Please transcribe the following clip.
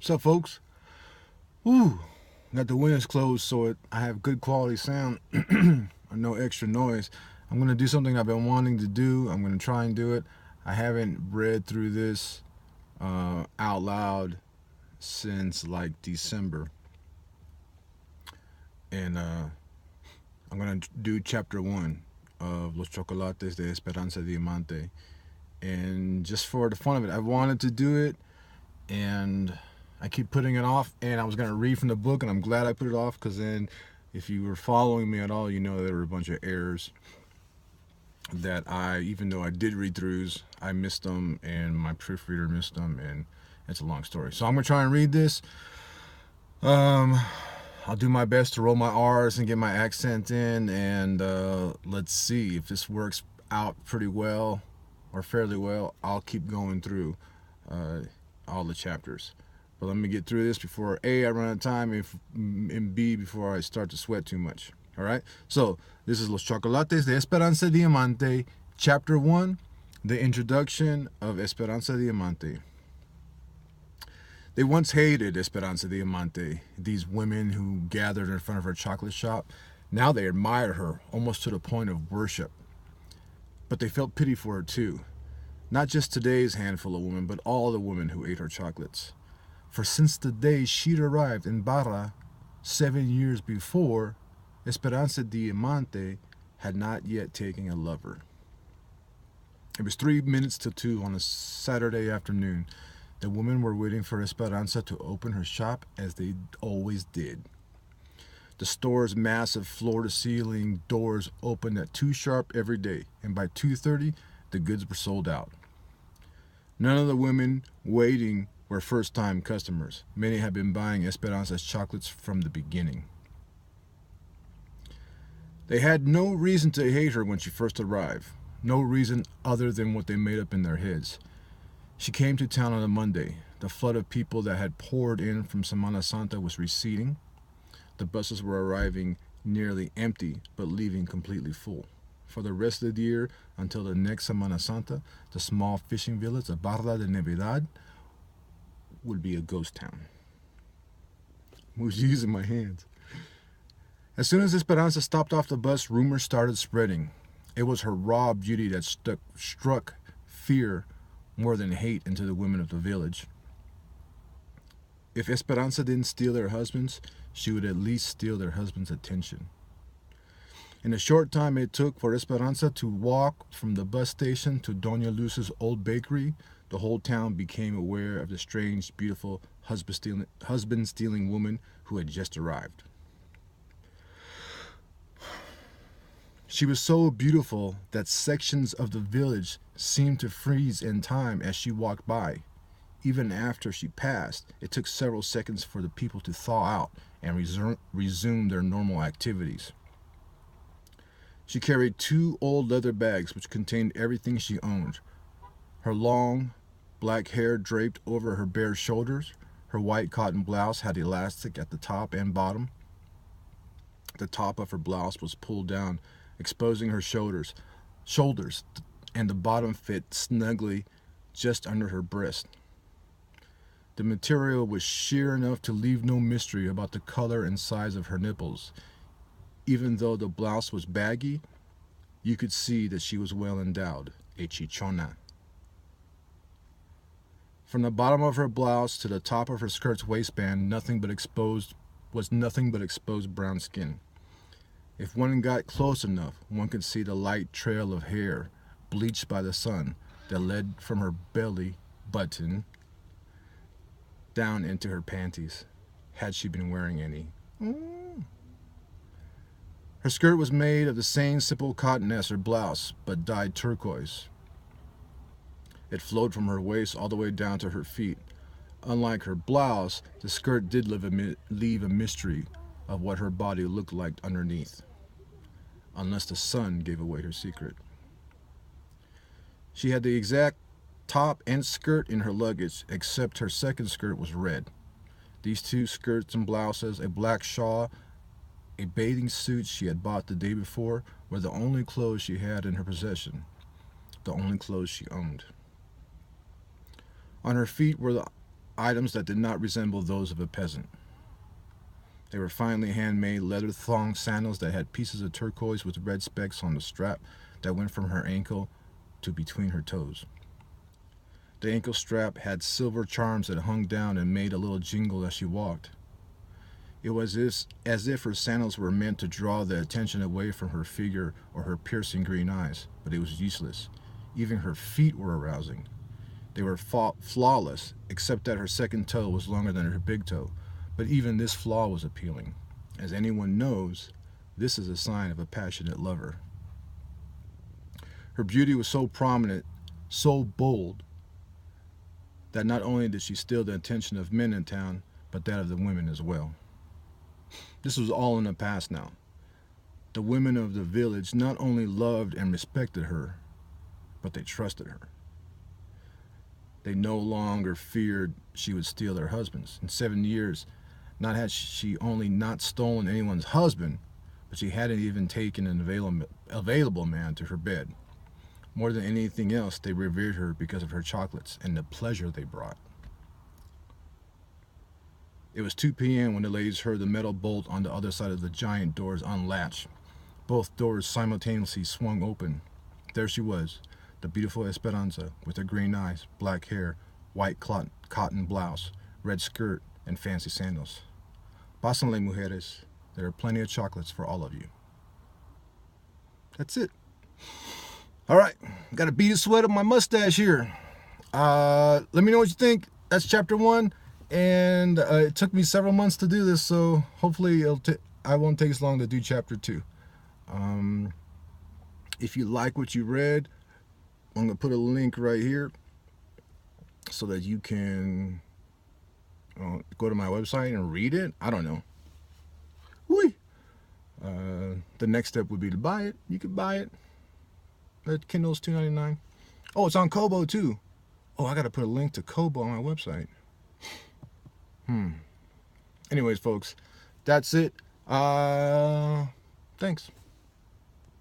What's up, folks? Woo! Got the windows closed so I have good quality sound or no extra noise. I'm going to do something I've been wanting to do. I'm going to try and do it. I haven't read through this out loud since like December. And I'm going to do chapter 1 of Los Chocolates de Esperanza Diamanté. And just for the fun of it, I wanted to do it, and I keep putting it off. And I was going to read from the book, and I'm glad I put it off, because then if you were following me at all, you know there were a bunch of errors that even though I did read throughs, I missed them, and my proofreader missed them, and it's a long story. So I'm going to try and read this. I'll do my best to roll my R's and get my accent in, and let's see if this works out pretty well or fairly well. I'll keep going through all the chapters. But let me get through this before A, I run out of time, and B, before I start to sweat too much. All right? So this is Los Chocolates de Esperanza Diamanté, Chapter 1, the introduction of Esperanza Diamanté. They once hated Esperanza Diamanté, these women who gathered in front of her chocolate shop. Now they admired her, almost to the point of worship. But they felt pity for her too. Not just today's handful of women, but all the women who ate her chocolates. For since the day she'd arrived in Barra 7 years before, Esperanza Diamanté had not yet taken a lover. It was 3 minutes to 2 on a Saturday afternoon. The women were waiting for Esperanza to open her shop, as they always did. The store's massive floor-to-ceiling doors opened at 2 sharp every day, and by 2:30, the goods were sold out. None of the women waiting were first-time customers. Many had been buying Esperanza's chocolates from the beginning. They had no reason to hate her when she first arrived, no reason other than what they made up in their heads. She came to town on a Monday. The flood of people that had poured in from Semana Santa was receding. The buses were arriving nearly empty, but leaving completely full. For the rest of the year, until the next Semana Santa, the small fishing village of Barra de Navidad would be a ghost town. I was using my hands. As soon as Esperanza stopped off the bus, rumors started spreading. It was her raw beauty that struck fear more than hate into the women of the village. If Esperanza didn't steal their husbands, she would at least steal their husbands' attention. In the short time it took for Esperanza to walk from the bus station to Doña Luz's old bakery, the whole town became aware of the strange, beautiful, husband-stealing woman who had just arrived. She was so beautiful that sections of the village seemed to freeze in time as she walked by. Even after she passed, it took several seconds for the people to thaw out and resume their normal activities. She carried 2 old leather bags which contained everything she owned. Her long, black hair draped over her bare shoulders. Her white cotton blouse had elastic at the top and bottom. The top of her blouse was pulled down, exposing her shoulders, and the bottom fit snugly just under her breast. The material was sheer enough to leave no mystery about the color and size of her nipples. Even though the blouse was baggy, you could see that she was well endowed, a chichona. From the bottom of her blouse to the top of her skirt's waistband, nothing but exposed brown skin. If one got close enough, one could see the light trail of hair, bleached by the sun, that led from her belly button down into her panties, had she been wearing any. Her skirt was made of the same simple cotton as her blouse, but dyed turquoise. It flowed from her waist all the way down to her feet. Unlike her blouse, the skirt did leave a mystery of what her body looked like underneath, unless the sun gave away her secret. She had the exact top and skirt in her luggage, except her second skirt was red. These 2 skirts and blouses, a black shawl, a bathing suit she had bought the day before, were the only clothes she had in her possession, the only clothes she owned. On her feet were the items that did not resemble those of a peasant. They were finely handmade leather thong sandals that had pieces of turquoise with red specks on the strap that went from her ankle to between her toes. The ankle strap had silver charms that hung down and made a little jingle as she walked. It was as if her sandals were meant to draw the attention away from her figure or her piercing green eyes, but it was useless. Even her feet were arousing. They were flawless, except that her second toe was longer than her big toe, but even this flaw was appealing. As anyone knows, this is a sign of a passionate lover. Her beauty was so prominent, so bold, that not only did she steal the attention of men in town, but that of the women as well. This was all in the past now. The women of the village not only loved and respected her, but they trusted her. They no longer feared she would steal their husbands. In 7 years, not had she only not stolen anyone's husband, but she hadn't even taken an available man to her bed. More than anything else, they revered her because of her chocolates and the pleasure they brought. It was 2 p.m. when the ladies heard the metal bolt on the other side of the giant doors unlatch. Both doors simultaneously swung open. There she was, the beautiful Esperanza, with her green eyes, black hair, white cotton blouse, red skirt, and fancy sandals. Pásenle, mujeres. There are plenty of chocolates for all of you. That's it. All right, got a bead of sweat on my mustache here. Let me know what you think. That's chapter 1, and it took me several months to do this, so hopefully I won't take as long to do chapter 2. If you like what you read, I'm gonna put a link right here so that you can go to my website and read it. I don't know. Whee! The next step would be to buy it. You could buy it. That Kindle's $2.99. Oh, it's on Kobo too. Oh, I gotta put a link to Kobo on my website. Anyways, folks, that's it. Thanks.